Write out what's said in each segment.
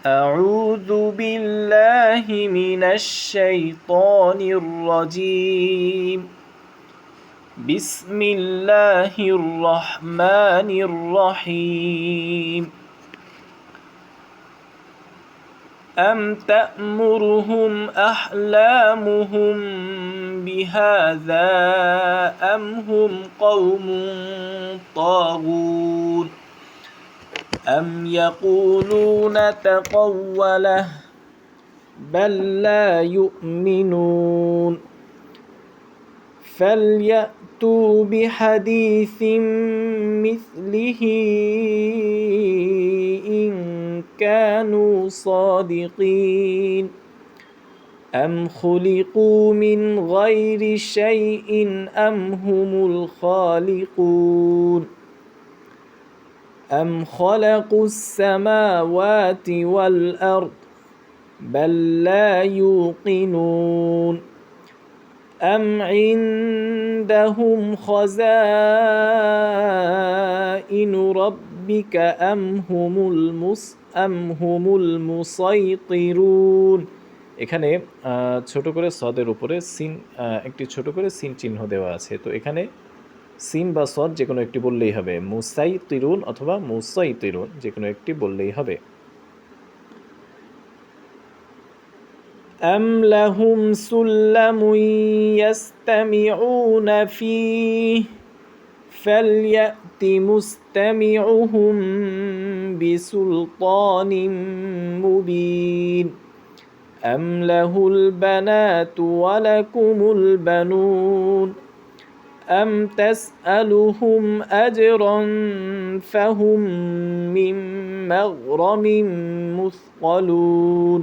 أعوذ بالله من الشيطان الرجيم بسم الله الرحمن الرحيم أم تأمرهم أحلامهم بهذا أم هم قوم طاغون أم يقولون تقوله بل لا يؤمنون فليأتوا بحديث مثله إن كانوا صادقين أم خلقوا من غير شيء أم هم الخالقون أم خلقوا السماوات والأرض بل لا يوقنون أم عندهم خزائن ربك أم هم المسيطرون। এখানে ছোট করে সদের উপরে সিন একটি ছোট করে সিন চিহ্ন দেওয়া আছে, তো এখানে সিন বা সদ যে কোনো একটি বললেই হবে, মুসাইতিরুন অথবা মুসাইতিরুন যে কোনো একটি বললেই হবে। أم لهم سلم يستمعون فيه فليأت مستمعهم بسلطان مبين أم له البنات ولكم البنون أم تسألهم أجرا فهم من مغرم مثقلون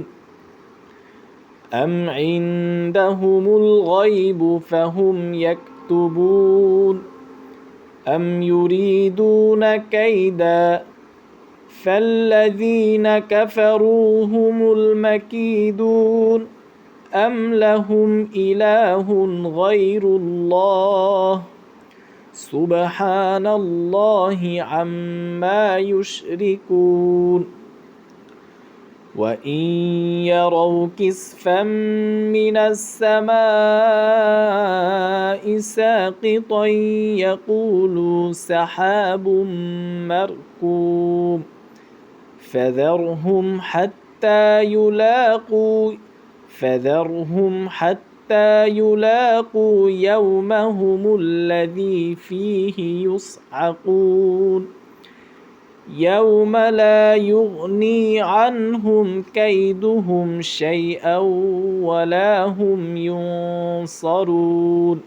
أم عندهم الغيب فهم يكتبون أم يريدون كيدا فالذين كفروا هم المكيدون أم لهم إله غير الله سبحان الله عما يشركون وإن يروا كسفا من السماء ساقطا يقولوا سحاب مركوم فذرهم حتى يلاقوا يومهم الذي فيه يصعقون يوم لا يغني عنهم كيدهم شيئا ولا هم ينصرون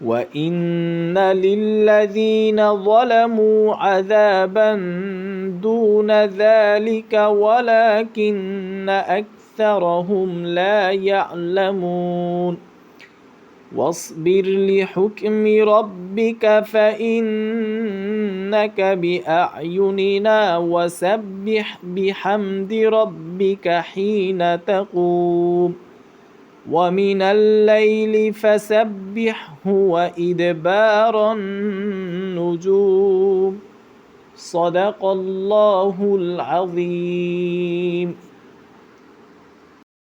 وإن للذين ظلموا عذابا دون ذلك ولكن أكثرهم لا يعلمون واصبر لحكم ربك فإنك بأعيننا وسبح بحمد ربك حين تقوم ومن الليل فسبحه وإدبار النجوم صدق الله العظيم।